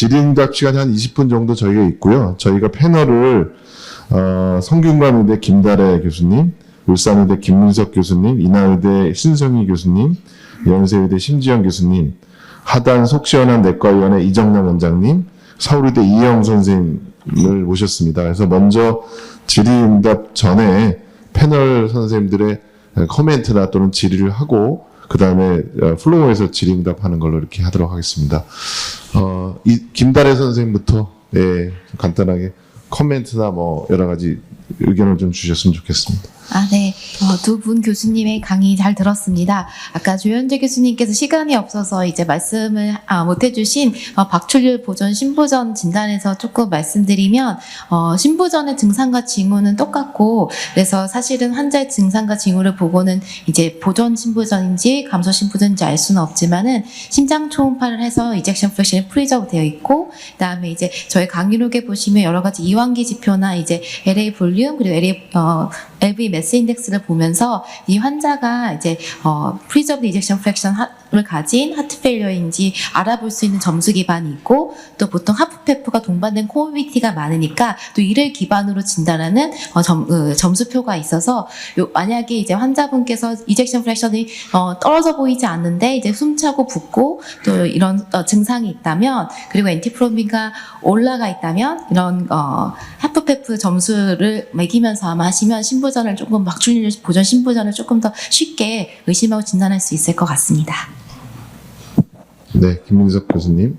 질의응답 시간이 한 20분 정도 저희가 있고요. 저희가 패널을 성균관의대 김다래 교수님, 울산의대 김문석 교수님, 인하의대 신성희 교수님, 연세의대 심지영 교수님, 하단 속시원한 내과의원의 이정남 원장님, 서울의대 이영 선생님을 모셨습니다. 그래서 먼저 질의응답 전에 패널 선생님들의 코멘트나 또는 질의를 하고 그 다음에 플로어에서 질의응답하는 걸로 이렇게 하도록 하겠습니다. 김다래 선생님부터 간단하게 코멘트나 뭐 여러 가지 의견을 좀 주셨으면 좋겠습니다. 네. 두 분 교수님의 강의 잘 들었습니다. 아까 조현재 교수님께서 시간이 없어서 이제 말씀을 못 해주신 박출률 보존 신부전 진단에서 조금 말씀드리면 신부전의 증상과 징후는 똑같고 그래서 사실은 환자의 증상과 징후를 보고는 이제 보존 신부전인지 감소 신부전인지 알 수는 없지만은 심장 초음파를 해서 이젝션 프랙션이 프리저브 되어 있고 그다음에 이제 저희 강의록에 보시면 여러 가지 이완기 지표나 이제 LA 볼륨 그리고 LV 매스 인덱스를 보면서 이 환자가 이제 프리저브 이젝션 프랙션을 가진 하트 페일러인지 알아볼 수 있는 점수 기반이 있고 또 보통 하프페프가 동반된 코모비티가 많으니까 또 이를 기반으로 진단하는 점수표가 있어서 만약에 이제 환자분께서 이젝션 프랙션이 떨어져 보이지 않는데 이제 숨차고 붓고 또 이런 증상이 있다면 그리고 엔티프로빈가 올라가 있다면 이런 하프페프 점수를 매기면서 아마 하시면 신부전을 조금 박출률 보존 신부전을 조금 더 쉽게 의심하고 진단할 수 있을 것 같습니다. 네, 김민석 교수님.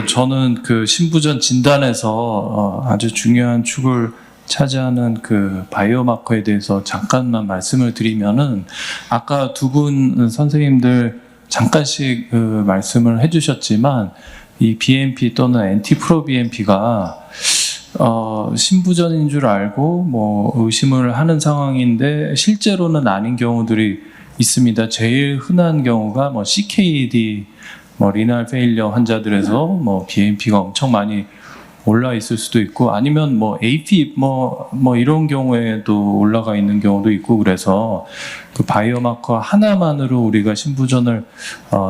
저는 그 신부전 진단에서 아주 중요한 축을 차지하는 그 바이오마커에 대해서 잠깐만 말씀을 드리면은 아까 두 분 선생님들 잠깐씩 그 말씀을 해주셨지만 이 BMP 또는 NT-proBNP가 신부전인 줄 알고 뭐 의심을 하는 상황인데 실제로는 아닌 경우들이 있습니다. 제일 흔한 경우가 뭐 CKD, 뭐 리날 페일리어 환자들에서 뭐 BMP가 엄청 많이 올라 있을 수도 있고 아니면 뭐 AP 뭐 이런 경우에도 올라가 있는 경우도 있고 그래서 그 바이오마커 하나만으로 우리가 신부전을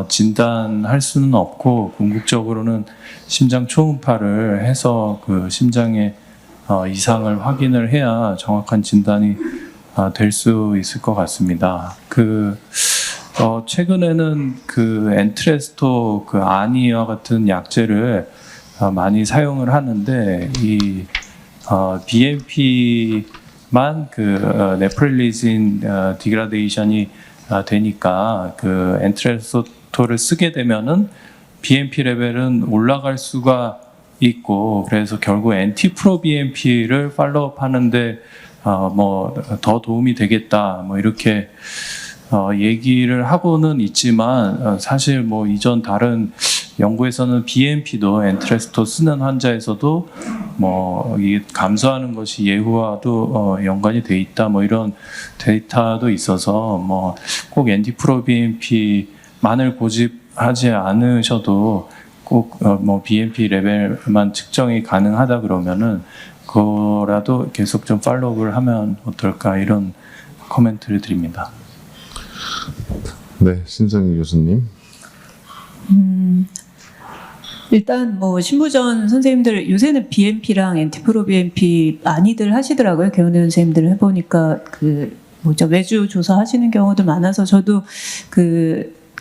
진단할 수는 없고 궁극적으로는 심장 초음파를 해서 그 심장의 이상을 확인을 해야 정확한 진단이 될 수 있을 것 같습니다. 최근에는 그 엔트레스토 그 아니와 같은 약제를 많이 사용을 하는데 이 BMP만 그 네프릴리진 디그라데이션이 되니까 그 엔트레스토를 쓰게 되면은 BMP 레벨은 올라갈 수가 있고 그래서 결국 NT-proBNP를 팔로우업 하는데 뭐 더 도움이 되겠다 뭐 이렇게 얘기를 하고는 있지만 사실 뭐 이전 다른 연구에서는 BMP도 엔트레스토 쓰는 환자에서도 뭐 이게 감소하는 것이 예후와도 연관이 돼 있다 뭐 이런 데이터도 있어서 뭐 꼭 NT-proBNP만을 고집하지 않으셔도 꼭 뭐 BMP 레벨만 측정이 가능하다 그러면은 그거라도 계속 좀 팔로우를 하면 어떨까 이런 코멘트를 드립니다. 네, 신성희 교수님. 일단 뭐 신부전 선생님들 요새는 BMP랑 NT-proBNP 많이들 하시더라고요. 개원의 선생님들 해보니까 외주 조사하시는 경우도 많아서 저도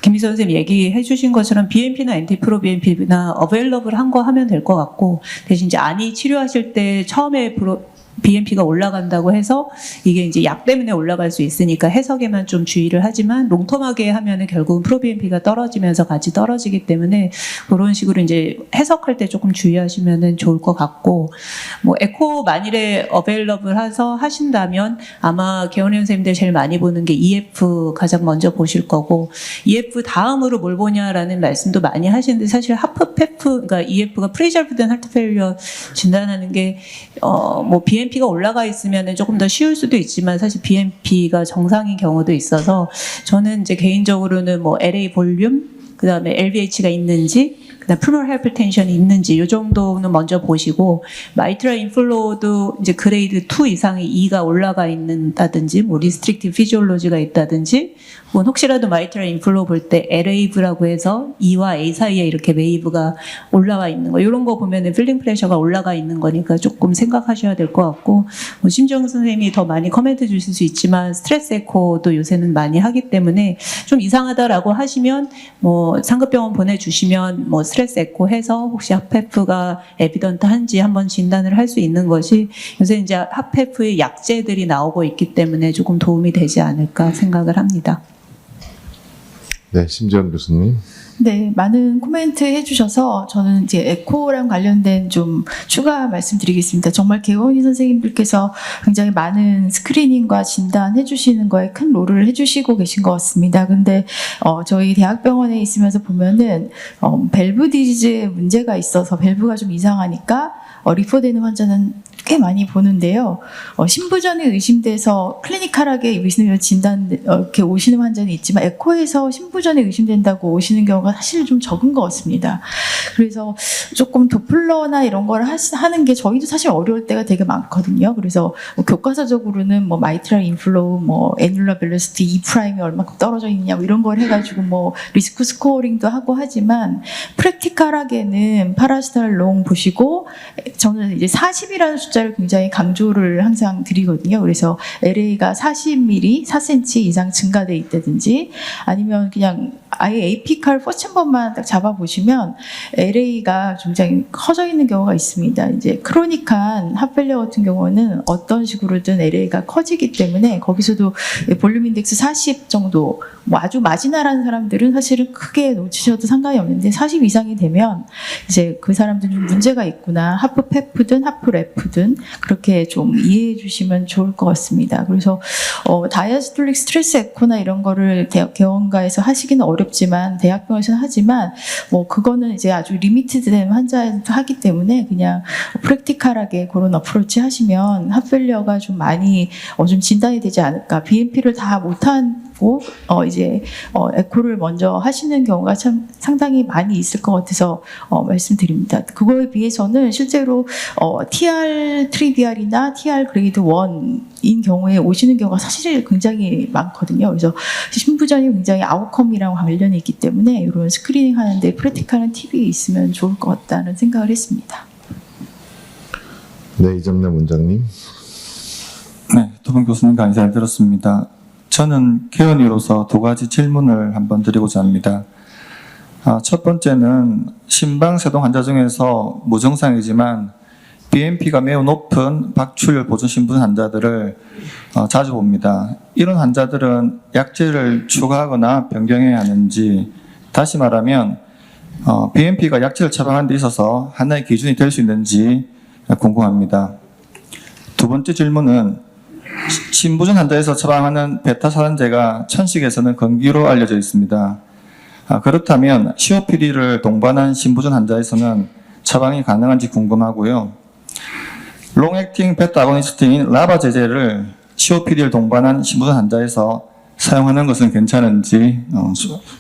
김희선 선생님 얘기해 주신 것처럼 BMP나 NT-proBNP나 어베일러블 한 거 하면 될 것 같고 대신 이제 안이 치료하실 때 처음에 BMP가 올라간다고 해서 이게 이제 약 때문에 올라갈 수 있으니까 해석에만 좀 주의를 하지만 롱텀하게 하면은 결국은 프로비엠피가 떨어지면서 같이 떨어지기 때문에 그런 식으로 이제 해석할 때 조금 주의하시면은 좋을 것 같고 뭐 에코 만일에 어베일러블 해서 하신다면 아마 개원의 선생님들 제일 많이 보는 게 EF 가장 먼저 보실 거고 EF 다음으로 뭘 보냐라는 말씀도 많이 하시는데 사실 하프페프 그러니까 EF가 프리저브된 하트 페일리어 진단하는 게 뭐 BMP가 올라가 있으면 조금 더 쉬울 수도 있지만 사실 BMP가 정상인 경우도 있어서 저는 이제 개인적으로는 뭐 LA 볼륨 그다음에 LVH가 있는지 그다음 pulmonary hypertension이 있는지 이 정도는 먼저 보시고 마이트랄 인플로도 이제 그레이드 2 이상의 2가 올라가 있는다든지 뭐 리스트릭티브 피지올로지가 있다든지 혹은 혹시라도 마이트럴 인플로 볼 때 LAV라고 해서 E와 A 사이에 이렇게 웨이브가 올라와 있는 거 이런 거 보면은 필링 프레셔가 올라가 있는 거니까 조금 생각하셔야 될 것 같고 뭐 심정 선생님이 더 많이 코멘트 주실 수 있지만 스트레스 에코도 요새는 많이 하기 때문에 좀 이상하다라고 하시면 뭐 상급병원 보내주시면 뭐 스트레스 에코 해서 혹시 하페프가 에비던트한지 한번 진단을 할 수 있는 것이 요새 이제 하페프의 약제들이 나오고 있기 때문에 조금 도움이 되지 않을까 생각을 합니다. 네, 심지영 교수님. 네, 많은 코멘트 해주셔서 저는 이제 에코랑 관련된 좀 추가 말씀드리겠습니다. 정말 개원의 선생님들께서 굉장히 많은 스크리닝과 진단 해주시는 거에 큰 롤을 해주시고 계신 것 같습니다. 근데 저희 대학병원에 있으면서 보면은 밸브 디지즈에 문제가 있어서 밸브가 좀 이상하니까 리포되는 환자는 꽤 많이 보는데요. 신부전이 의심돼서 클리니컬하게 의심을 이렇게 오시는 환자는 있지만 에코에서 신부전이 의심된다고 오시는 경우가 사실 좀 적은 것 같습니다. 그래서 조금 도플러나 이런 걸 하는 게 저희도 사실 어려울 때가 되게 많거든요. 그래서 교과서적으로는 뭐 마이트럴 인플로우, 뭐 애뉴러 벨로시티 E 프라임이 얼마큼 떨어져 있냐 뭐 이런 걸 해가지고 뭐 리스크 스코어링도 하고 하지만 프랙티컬하게는 파라시탈롱 보시고 저는 이제 40이라는 숫자를 굉장히 강조를 항상 드리거든요. 그래서 LA가 40mm, 4cm 이상 증가돼 있다든지 아니면 그냥 아예 에이피칼 퍼친번만 딱 잡아보시면 LA가 굉장히 커져 있는 경우가 있습니다. 이제 크로닉한 핫펠리어 같은 경우는 어떤 식으로든 LA가 커지기 때문에 거기서도 볼륨 인덱스 40 정도 뭐 아주 마지나라는 사람들은 사실은 크게 놓치셔도 상관이 없는데 40 이상이 되면 이제 그 사람들은 좀 문제가 있구나. 하프 페프든 하프 레프든 그렇게 좀 이해해 주시면 좋을 것 같습니다. 그래서 다이아스톨릭 스트레스 에코나 이런 거를 개원가에서 하시기는 어렵지만 대학병원에서는 하지만 뭐 그거는 이제 아주 리미티드된 환자한테 하기 때문에 그냥 프랙티컬하게 그런 어프로치 하시면 핫펠리어가 좀 많이 좀 진단이 되지 않을까. BMP를 다 못하고 이제 에코를 먼저 하시는 경우가 참 상당히 많이 있을 것 같아서 말씀드립니다. 그거에 비해서는 실제로 TR 트리비알이나 TR 그레이드 1인 경우에 오시는 경우가 사실 굉장히 많거든요. 그래서 신부전이 굉장히 아웃컴이랑 관련이 있기 때문에 이런 스크리닝 하는데 프랙티컬한 팁이 있으면 좋을 것 같다는 생각을 했습니다. 네, 이정남 원장님. 네, 두 분 교수님 강의 잘 들었습니다. 저는 개원의로서 두 가지 질문을 한번 드리고자 합니다. 첫 번째는 심방세동 환자 중에서 무증상이지만 BMP가 매우 높은 박출혈 보존 신분 환자들을 자주 봅니다. 이런 환자들은 약제를 추가하거나 변경해야 하는지, 다시 말하면 BMP가 약제를 처방하는 데 있어서 하나의 기준이 될 수 있는지 궁금합니다. 두 번째 질문은 신부전 환자에서 처방하는 베타사단제가 천식에서는 금기로 알려져 있습니다. 그렇다면 COPD를 동반한 신부전 환자에서는 처방이 가능한지 궁금하고요. 롱액팅 베타 아고니스트인 라바 제제를 COPD를 동반한 신부전 환자에서 사용하는 것은 괜찮은지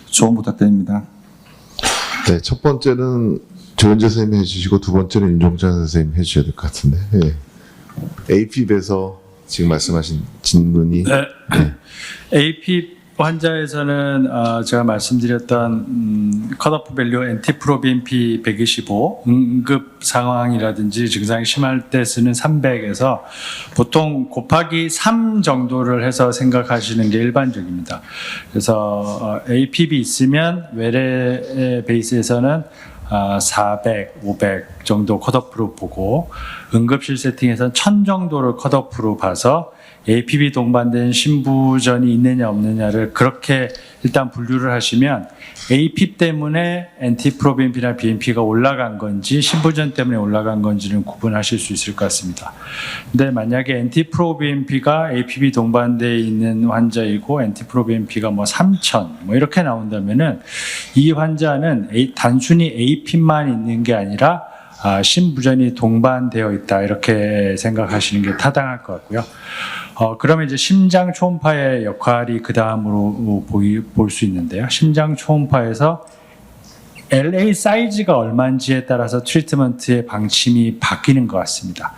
조언 부탁드립니다. 네, 첫 번째는 조현재 선생님이 해주시고 두 번째는 임종찬 선생님이 해주셔야 될 것 같은데. 네. APB에서 지금 말씀하신 질문이 AP 환자에서는 제가 말씀드렸던 컷오프 밸류 엔티프로비엠피 125 응급 상황이라든지 증상이 심할 때 쓰는 300에서 보통 곱하기 3 정도를 해서 생각하시는 게 일반적입니다. 그래서 APB 있으면 외래 베이스에서는 400, 500 정도 컷오프로 보고 응급실 세팅에서는 1000 정도를 컷오프로 봐서 APB 동반된 신부전이 있느냐 없느냐를 그렇게 일단 분류를 하시면 AP 때문에 엔티프로비엠피나 BMP가 올라간 건지 신부전 때문에 올라간 건지는 구분하실 수 있을 것 같습니다. 근데 만약에 엔티프로비엠피가 APB 동반되어 있는 환자이고 엔티프로비엠피가 뭐 3000 뭐 이렇게 나온다면은 이 환자는 단순히 AP만 있는 게 아니라 신부전이 동반되어 있다 이렇게 생각하시는 게 타당할 것 같고요. 그러면 이제 심장 초음파의 역할이 그 다음으로 볼 수 있는데요. 심장 초음파에서 LA 사이즈가 얼마인지에 따라서 트리트먼트의 방침이 바뀌는 것 같습니다.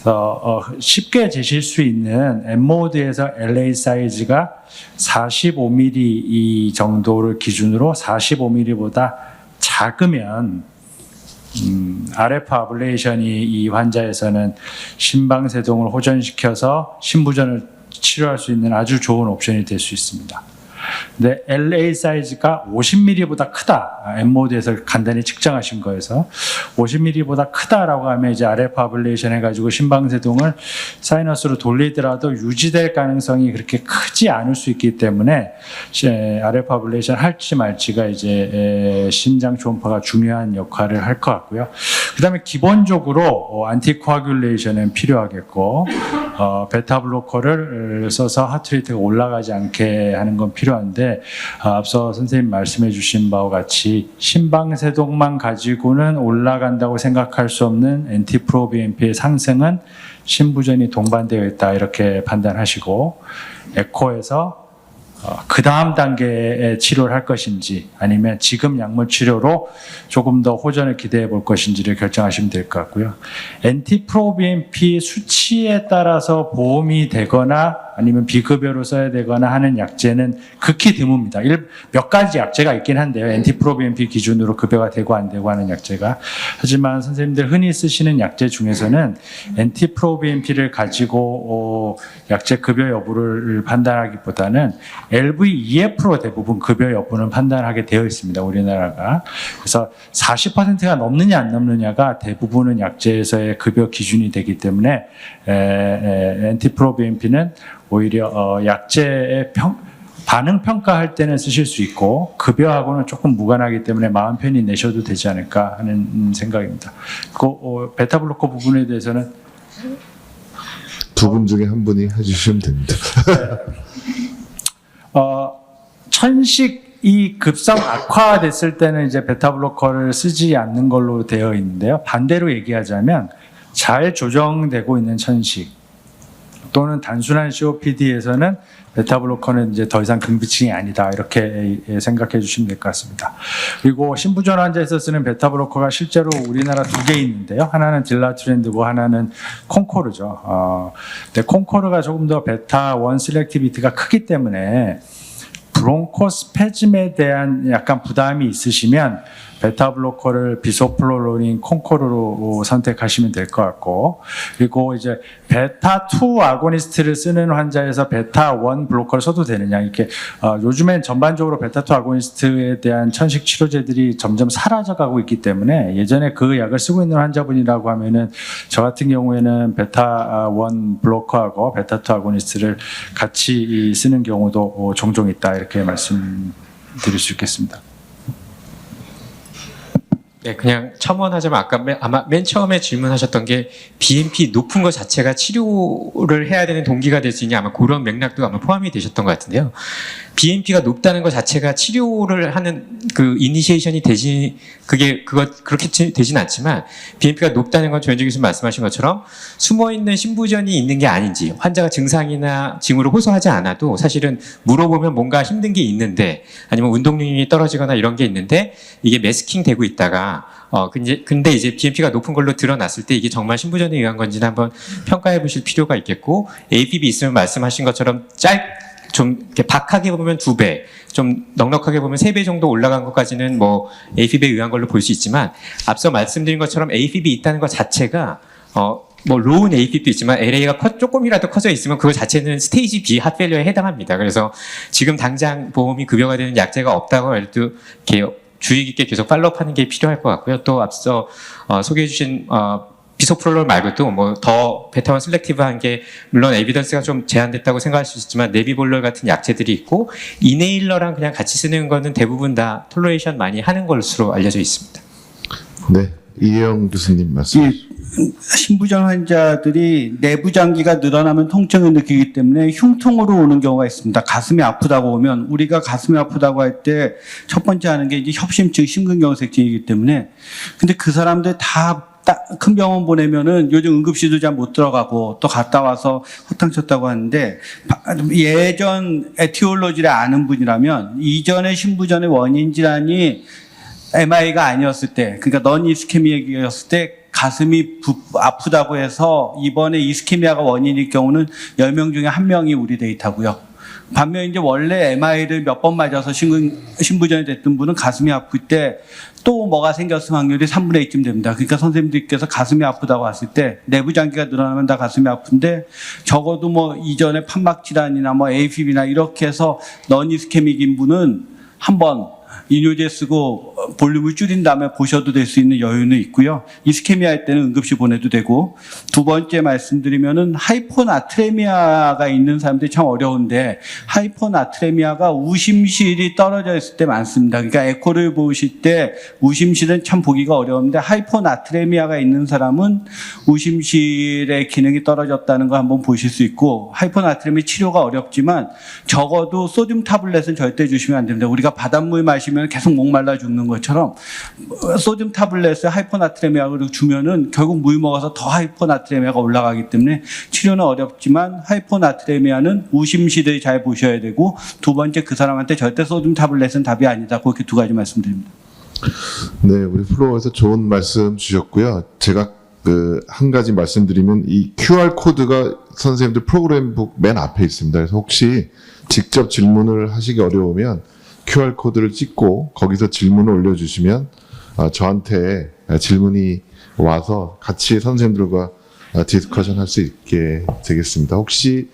그래서 쉽게 재실 수 있는 M모드에서 LA 사이즈가 45mm 정도를 기준으로 45mm보다 작으면 RF 아블레이션이 이 환자에서는 심방세동을 호전시켜서 심부전을 치료할 수 있는 아주 좋은 옵션이 될 수 있습니다. 근데 LA 사이즈가 50mm보다 크다. M모드에서 간단히 측정하신 거에서 50mm보다 크다라고 하면 이제 RF 아블레이션 해가지고 심방세동을 사이너스로 돌리더라도 유지될 가능성이 그렇게 크지 않을 수 있기 때문에 RF 아블레이션 할지 말지가 이제 심장 초음파가 중요한 역할을 할 것 같고요. 그다음에 기본적으로 안티코아귤레이션은 필요하겠고 베타 블로커를 써서 하트레이트가 올라가지 않게 하는 건 필요한데 앞서 선생님 말씀해 주신 바와 같이 심방세동만 가지고는 올라간다고 생각할 수 없는 NT-proBNP의 상승은 심부전이 동반되어 있다 이렇게 판단하시고 에코에서 그 다음 단계의 치료를 할 것인지 아니면 지금 약물 치료로 조금 더 호전을 기대해 볼 것인지를 결정하시면 될 것 같고요. NT-proBNP 수치에 따라서 보험이 되거나 아니면 비급여로 써야 되거나 하는 약제는 극히 드뭅니다. 몇 가지 약제가 있긴 한데요. NT-proBNP 기준으로 급여가 되고 안 되고 하는 약제가. 하지만 선생님들 흔히 쓰시는 약제 중에서는 NT-proBNP를 가지고 약제 급여 여부를 판단하기보다는 LVEF로 대부분 급여 여부는 판단하게 되어 있습니다. 우리나라가. 그래서 40%가 넘느냐 안 넘느냐가 대부분은 약제에서의 급여 기준이 되기 때문에 NT-proBNP는 오히려 약제의 반응 평가할 때는 쓰실 수 있고 급여하고는 조금 무관하기 때문에 마음 편히 내셔도 되지 않을까 하는 생각입니다. 그 베타 블로커 부분에 대해서는 두 분 중에 한 분이 해주시면 됩니다. 천식이 급성 악화됐을 때는 이제 베타 블로커를 쓰지 않는 걸로 되어 있는데요. 반대로 얘기하자면 잘 조정되고 있는 천식 또는 단순한 COPD에서는 베타 블로커는 이제 더 이상 긍비층이 아니다 이렇게 생각해 주시면 될 것 같습니다. 그리고 심부전 환자에서 쓰는 베타 블로커가 실제로 우리나라 2개 있는데요. 하나는 딜라투렌드고 하나는 콩코르죠. 근데 콩코르가 조금 더 베타 1 셀렉티비티가 크기 때문에 브론코스페즘에 대한 약간 부담이 있으시면 베타 블로커를 비소플로로닌 콩코르로 선택하시면 될 것 같고 그리고 이제 베타 2 아고니스트를 쓰는 환자에서 베타 1 블로커를 써도 되느냐 이렇게 요즘엔 전반적으로 베타 2 아고니스트에 대한 천식 치료제들이 점점 사라져가고 있기 때문에 예전에 그 약을 쓰고 있는 환자분이라고 하면은 저 같은 경우에는 베타 1 블로커하고 베타 2 아고니스트를 같이 쓰는 경우도 종종 있다 이렇게 말씀드릴 수 있겠습니다. 네, 그냥 첨언하자면 아까 아마 맨 처음에 질문하셨던 게 BNP 높은 것 자체가 치료를 해야 되는 동기가 될 수 있냐 아마 그런 맥락도 아마 포함이 되셨던 것 같은데요. BNP가 높다는 것 자체가 치료를 하는 그 이니시에이션이 그렇게 되진 않지만 BNP가 높다는 건 조현재 교수님 말씀하신 것처럼 숨어있는 심부전이 있는 게 아닌지 환자가 증상이나 징후를 호소하지 않아도 사실은 물어보면 뭔가 힘든 게 있는데 아니면 운동 능력이 떨어지거나 이런 게 있는데 이게 매스킹 되고 있다가 근데 이제 BNP가 높은 걸로 드러났을 때 이게 정말 심부전에 의한 건지는 한번 평가해 보실 필요가 있겠고 APB 있으면 말씀하신 것처럼 좀 이렇게 박하게 보면 2배, 좀 넉넉하게 보면 3배 정도 올라간 것까지는 뭐 AFib에 의한 걸로 볼 수 있지만 앞서 말씀드린 것처럼 AFib이 있다는 것 자체가 뭐 로우는 AFib도 있지만 LA가 조금이라도 커져 있으면 그거 자체는 스테이지 B 핫페일러에 해당합니다. 그래서 지금 당장 보험이 급여가 되는 약제가 없다고 해도 이렇게 주의 깊게 계속 팔로우하는 게 필요할 것 같고요. 또 앞서 소개해 주신 비소프롤롤 말고도 뭐 더 베타1 셀렉티브한 게 물론 에비던스가 좀 제한됐다고 생각할 수 있지만 네비볼럴 같은 약제들이 있고 이네일러랑 그냥 같이 쓰는 거는 대부분 다 톨러레이션 많이 하는 것으로 알려져 있습니다. 네, 이혜영 교수님 말씀. 심부전 환자들이 내부 장기가 늘어나면 통증을 느끼기 때문에 흉통으로 오는 경우가 있습니다. 가슴이 아프다고 오면 우리가 가슴이 아프다고 할 때 첫 번째 하는 게 이제 협심증, 심근경색증이기 때문에 근데 그 사람들 다 큰 병원 보내면은 요즘 응급실도 잘 못 들어가고 또 갔다 와서 허탕쳤다고 하는데 예전 에티올로지를 아는 분이라면 이전의 심부전의 원인 질환이 MI가 아니었을 때 그러니까 넌 이스케미액이었을 때 가슴이 아프다고 해서 이번에 이스케미아가 원인일 경우는 10명 중에 1명이 우리 데이터고요. 반면 이제 원래 MI를 몇 번 맞아서 신부전이 됐던 분은 가슴이 아플 때 또 뭐가 생겼을 확률이 3분의 2쯤 됩니다. 그러니까 선생님들께서 가슴이 아프다고 했을 때 내부 장기가 늘어나면 다 가슴이 아픈데 적어도 뭐 이전에 판막 질환이나 뭐 AFib이나 이렇게 해서 넌 이스케믹인 분은 한번 이뇨제 쓰고 볼륨을 줄인 다음에 보셔도 될 수 있는 여유는 있고요. 이스케미아 할 때는 응급실 보내도 되고, 두 번째 말씀드리면은 하이포나트레미아가 있는 사람들이 참 어려운데, 하이포나트레미아가 우심실이 떨어져 있을 때 많습니다. 그러니까 에코를 보실 때 우심실은 참 보기가 어려운데, 하이포나트레미아가 있는 사람은 우심실의 기능이 떨어졌다는 거 한번 보실 수 있고, 하이포나트레미 치료가 어렵지만 적어도 소듐 타블렛은 절대 주시면 안 됩니다. 우리가 바닷물 마시면 계속 목말라 죽는 것처럼 소듐 타블렛을 하이포나트레미아를 주면은 결국 물 먹어서 더 하이포나트레미아가 올라가기 때문에 치료는 어렵지만 하이포나트레미아는 우심실을 잘 보셔야 되고, 두 번째 그 사람한테 절대 소듐 타블렛은 답이 아니다. 그렇게 두 가지 말씀드립니다. 네, 우리 플로어에서 좋은 말씀 주셨고요. 제가 한 가지 말씀드리면 이 QR 코드가 선생님들 프로그램북 맨 앞에 있습니다. 그래서 혹시 직접 질문을 하시기 어려우면 QR 코드를 찍고 거기서 질문을 올려주시면 저한테 질문이 와서 같이 선생님들과 디스커션 할 수 있게 되겠습니다. 혹시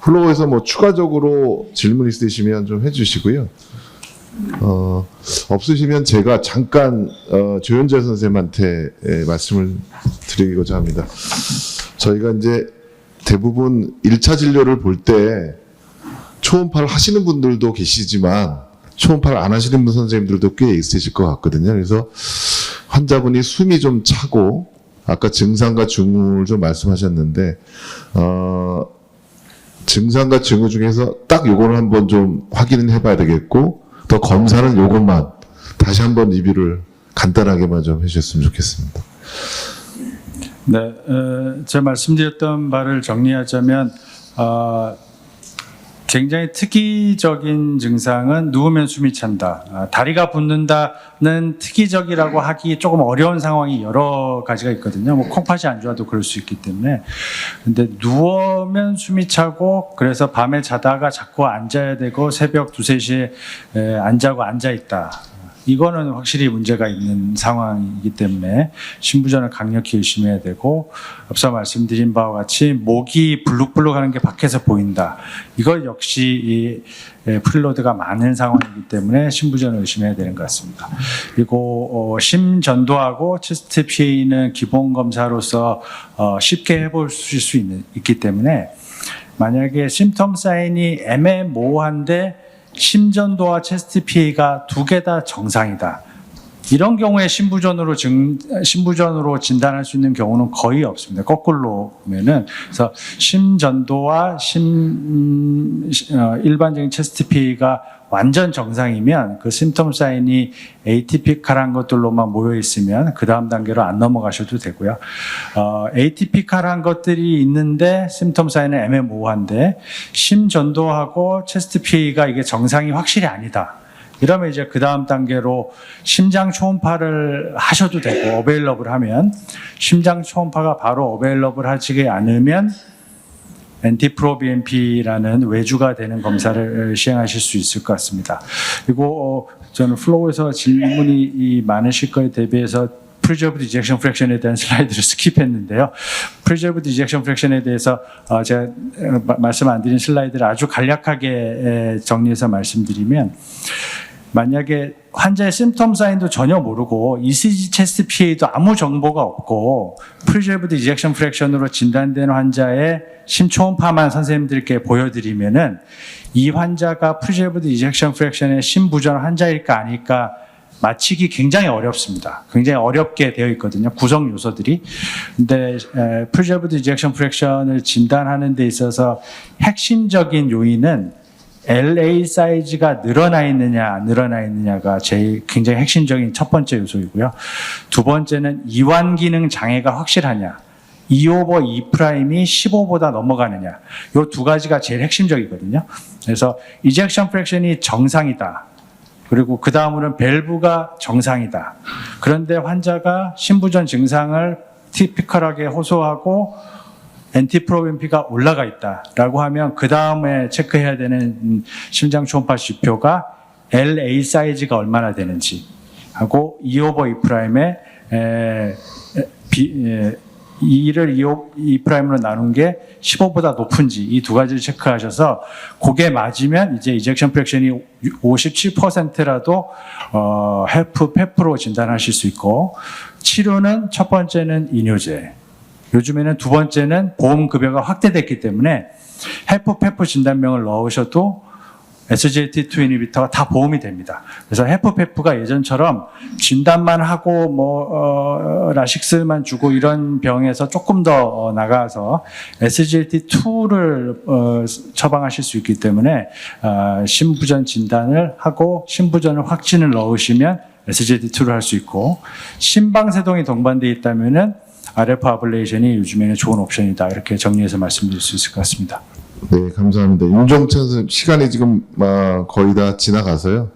플로어에서 뭐 추가적으로 질문 있으시면 좀 해주시고요. 없으시면 제가 잠깐 조현재 선생님한테 말씀을 드리고자 합니다. 저희가 이제 대부분 1차 진료를 볼 때 초음파를 하시는 분들도 계시지만 초음파를 안 하시는 분 선생님들도 꽤 있으실 것 같거든요. 그래서 환자분이 숨이 좀 차고 아까 증상과 징후를 좀 말씀하셨는데 증상과 징후 중에서 딱 요거를 한번 좀 확인을 해봐야 되겠고, 더 검사는 요것만 다시 한번 리뷰를 간단하게만 좀 해주셨으면 좋겠습니다. 네, 제가 말씀드렸던 바를 정리하자면 굉장히 특이적인 증상은 누우면 숨이 찬다, 다리가 붓는다는 특이적이라고 하기 조금 어려운 상황이 여러 가지가 있거든요. 뭐 콩팥이 안 좋아도 그럴 수 있기 때문에. 근데 누우면 숨이 차고 그래서 밤에 자다가 자꾸 앉아야 되고 새벽 2, 3시에 안 자고 앉아 있다. 이거는 확실히 문제가 있는 상황이기 때문에 신부전을 강력히 의심해야 되고, 앞서 말씀드린 바와 같이 목이 불룩불룩하는 게 밖에서 보인다. 이거 역시 이 프리로드가 많은 상황이기 때문에 신부전을 의심해야 되는 것 같습니다. 그리고 심전도하고 체스트 PA는 기본 검사로서 쉽게 해볼 수 있기 때문에 만약에 심텀 사인이 애매모호한데 심전도와 체스트 PA가 두 개 다 정상이다. 이런 경우에 신부전으로 진단할 수 있는 경우는 거의 없습니다. 거꾸로 보면은, 그래서 심전도와 일반적인 체스트 PA가 완전 정상이면 그 심텀 사인이 에이티피칼한 것들로만 모여 있으면 그 다음 단계로 안 넘어가셔도 되고요. 에이티피칼한 것들이 있는데 심텀 사인은 애매모호한데 심전도하고 체스트 PA가 이게 정상이 확실히 아니다. 이러면 이제 그 다음 단계로 심장 초음파를 하셔도 되고, 어베일러블 하면, 심장 초음파가 바로 어베일러블 하지 않으면 NT-proBNP라는 외주가 되는 검사를 시행하실 수 있을 것 같습니다. 그리고 저는 플로우에서 질문이 많으실 거에 대비해서 preserved ejection fraction에 대한 슬라이드를 스킵했는데요. preserved ejection fraction에 대해서 제가 말씀 안 드린 슬라이드를 아주 간략하게 정리해서 말씀드리면, 만약에 환자의 심텀 사인도 전혀 모르고 ECG 체스트 PA도 아무 정보가 없고 preserved ejection fraction으로 진단된 환자의 심초음파만 선생님들께 보여드리면은 이 환자가 preserved ejection fraction의 심부전 환자일까 아닐까 맞히기 굉장히 어렵습니다. 굉장히 어렵게 되어 있거든요. 구성 요소들이. 근데 preserved ejection fraction을 진단하는 데 있어서 핵심적인 요인은 LA 사이즈가 늘어나 있느냐 안 늘어나 있느냐가 제일 굉장히 핵심적인 첫 번째 요소이고요. 두 번째는 이완 기능 장애가 확실하냐, 2/2'이 15보다 넘어가느냐, 이 두 가지가 제일 핵심적이거든요. 그래서 이젝션 프랙션이 정상이다. 그리고 그 다음으로는 밸브가 정상이다. 그런데 환자가 신부전 증상을 티피컬하게 호소하고 NT-proBNP가 올라가 있다라고 하면 그 다음에 체크해야 되는 심장 초음파 지표가 LA 사이즈가 얼마나 되는지 하고 2/2'의 2를 2'으로 나눈 게 15보다 높은지 이 두 가지를 체크하셔서 그게 맞으면 이제 이젝션 프랙션이 57%라도 헬프 페프로 진단하실 수 있고, 치료는 첫 번째는 이뇨제, 요즘에는 두 번째는 보험 급여가 확대됐기 때문에 헬프 페프 진단명을 넣으셔도 SGLT2 이니비터가 다 보험이 됩니다. 그래서 헤프페프가 예전처럼 진단만 하고 라식스만 주고 이런 병에서 조금 더 나가서 SGLT2를 처방하실 수 있기 때문에 신부전 진단을 하고 신부전을 확진을 넣으시면 SGLT2를 할 수 있고, 심방세동이 동반되어 있다면은 RF 아블레이션이 요즘에는 좋은 옵션이다, 이렇게 정리해서 말씀드릴 수 있을 것 같습니다. 네, 감사합니다. 윤종찬 선생님, 시간이 지금 거의 다 지나가서요.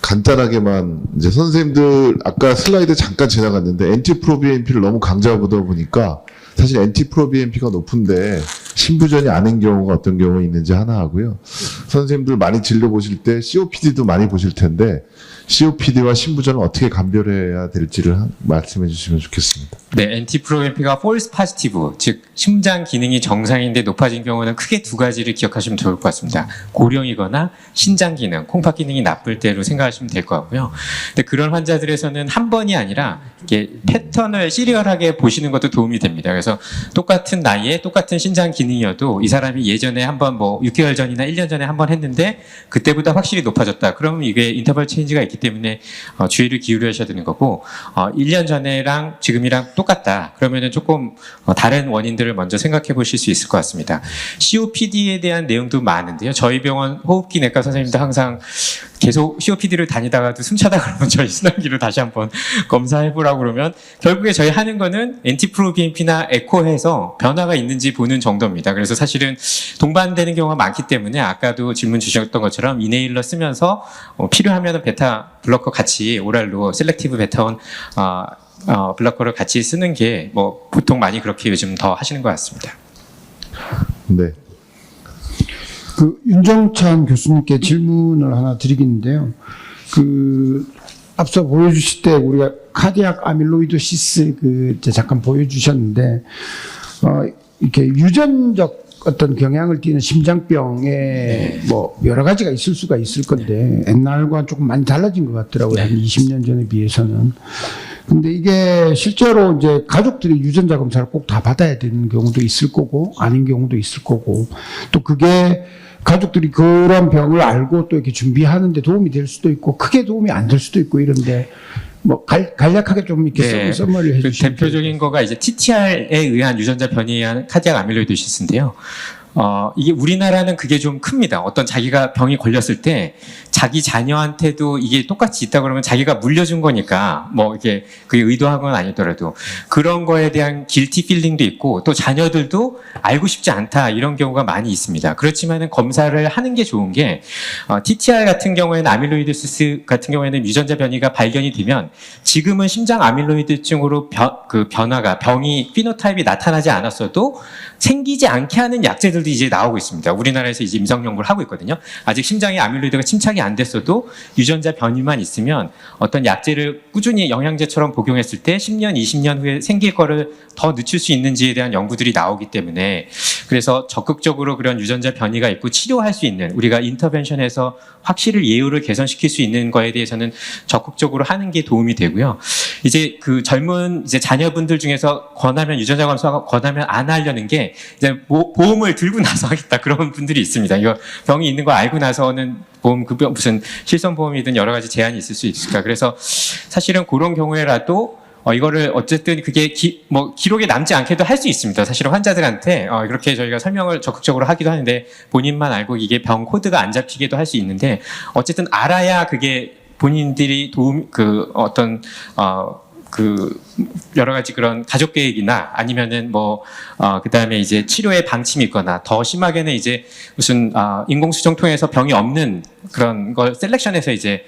간단하게만 이제 선생님들 아까 슬라이드 잠깐 지나갔는데 NT-proBNP를 너무 강조하다 보니까 사실 NT-proBNP가 높은데 신부전이 아닌 경우가 어떤 경우가 있는지 하나 하고요. 선생님들 많이 진료 보실 때 COPD도 많이 보실 텐데 COPD와 신부전을 어떻게 감별해야 될지를 말씀해 주시면 좋겠습니다. 네, NT-proBNP가 false positive, 즉 심장 기능이 정상인데 높아진 경우는 크게 두 가지를 기억하시면 좋을 것 같습니다. 고령이거나 신장 기능, 콩팥 기능이 나쁠 때로 생각하시면 될 것 같고요. 근데 그런 환자들에서는 한 번이 아니라 이게 패턴을 시리얼하게 보시는 것도 도움이 됩니다. 그래서 똑같은 나이에 똑같은 신장 기능이어도 이 사람이 예전에 한번 6개월 전이나 1년 전에 한번 했는데 그때보다 확실히 높아졌다. 그러면 이게 인터벌 체인지가 있기 때문에 주의를 기울여셔야 되는 거고, 1년 전에랑 지금이랑 똑같다. 그러면은 조금 다른 원인들을 먼저 생각해 보실 수 있을 것 같습니다. COPD에 대한 내용도 많은데요. 저희 병원 호흡기 내과 선생님도 항상 계속 COPD를 다니다가도 숨차다 그러면 저희 순환기로 다시 한번 검사해보라고 그러면 결국에 저희 하는 거는 NT-proBNP나 에코해서 변화가 있는지 보는 정도입니다. 그래서 사실은 동반되는 경우가 많기 때문에 아까도 질문 주셨던 것처럼 이네일러 쓰면서 필요하면 베타 블로커 같이 오랄로 셀렉티브 베타온 블로커를 같이 쓰는 게 보통 많이 그렇게 요즘 더 하시는 것 같습니다. 네. 윤종찬 교수님께 질문을 하나 드리겠는데요. 앞서 보여주실 때 우리가 카디악 아밀로이도시스 잠깐 보여주셨는데, 이렇게 유전적 어떤 경향을 띠는 심장병에 여러 가지가 있을 수가 있을 건데, 옛날과 조금 많이 달라진 것 같더라고요. 한 20년 전에 비해서는. 근데 이게 실제로 이제 가족들이 유전자 검사를 꼭 다 받아야 되는 경우도 있을 거고, 아닌 경우도 있을 거고, 또 그게 가족들이 그런 병을 알고 또 이렇게 준비하는데 도움이 될 수도 있고, 크게 도움이 안 될 수도 있고, 이런데, 간략하게 좀 이렇게 썸머리를 해주시면. 대표적인 거가 이제 TTR에 의한 유전자 변이에 의한 카디악 아밀로이도시스인데요. 이게 우리나라는 그게 좀 큽니다. 어떤 자기가 병이 걸렸을 때 자기 자녀한테도 이게 똑같이 있다 그러면 자기가 물려준 거니까 이게 그게 의도한 건 아니더라도 그런 거에 대한 길티 필링도 있고, 또 자녀들도 알고 싶지 않다 이런 경우가 많이 있습니다. 그렇지만은 검사를 하는 게 좋은 게 TTR 같은 경우에는 아밀로이도시스 같은 경우에는 유전자 변이가 발견이 되면 지금은 심장 아밀로이드증으로 병이 피노타입이 나타나지 않았어도 생기지 않게 하는 약제들도 이제 나오고 있습니다. 우리나라에서 이제 임상 연구를 하고 있거든요. 아직 심장에 아밀로이드가 침착이 안 됐어도 유전자 변이만 있으면 어떤 약제를 꾸준히 영양제처럼 복용했을 때 10년, 20년 후에 생길 거를 더 늦출 수 있는지에 대한 연구들이 나오기 때문에, 그래서 적극적으로 그런 유전자 변이가 있고 치료할 수 있는, 우리가 인터벤션에서 확실히 예후를 개선시킬 수 있는 거에 대해서는 적극적으로 하는 게 도움이 되고요. 이제 젊은 자녀분들 중에서 권하면 유전자 검사 권하면 안 하려는 게 이제 보험을 들고 나서 하겠다 그런 분들이 있습니다. 이거 병이 있는 거 알고 나서는 보험 급여 무슨 실손보험이든 여러 가지 제한이 있을 수 있을까. 그래서 사실은 그런 경우에라도 이거를 어쨌든 그게 기록에 남지 않게도 할 수 있습니다. 사실은 환자들한테 이렇게 저희가 설명을 적극적으로 하기도 하는데 본인만 알고 이게 병 코드가 안 잡히게도 할 수 있는데, 어쨌든 알아야 그게 본인들이 여러 가지 그런 가족 계획이나 아니면은 그 다음에 이제 치료에 방침이 있거나, 더 심하게는 이제 무슨 인공수정 통해서 병이 없는 그런 걸 셀렉션해서 이제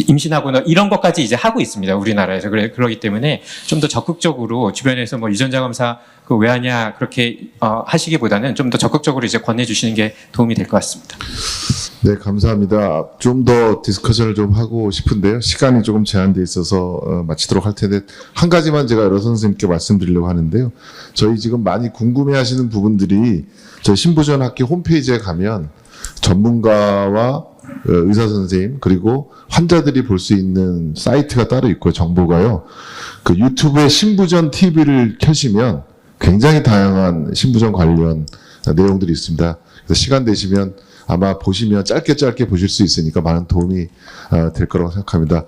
임신하거나 이런 것까지 이제 하고 있습니다. 우리나라에서. 그러기 때문에 좀 더 적극적으로 주변에서 뭐 유전자 검사 그 왜 하냐 그렇게 하시기보다는 좀 더 적극적으로 이제 권해주시는 게 도움이 될 것 같습니다. 네, 감사합니다. 좀 더 디스커션을 좀 하고 싶은데요. 시간이 조금 제한돼 있어서 마치도록 할 텐데 한 가지만 제가 여러 선생님께 말씀드리려고 하는데요. 저희 지금 많이 궁금해하시는 부분들이 저희 신부전 학교 홈페이지에 가면 전문가와 의사 선생님 그리고 환자들이 볼 수 있는 사이트가 따로 있고요. 정보가요. 그 유튜브에 신부전 TV를 켜시면 굉장히 다양한 신부전 관련 내용들이 있습니다. 그래서 시간 되시면 아마 보시면 짧게 보실 수 있으니까 많은 도움이 될 거라고 생각합니다.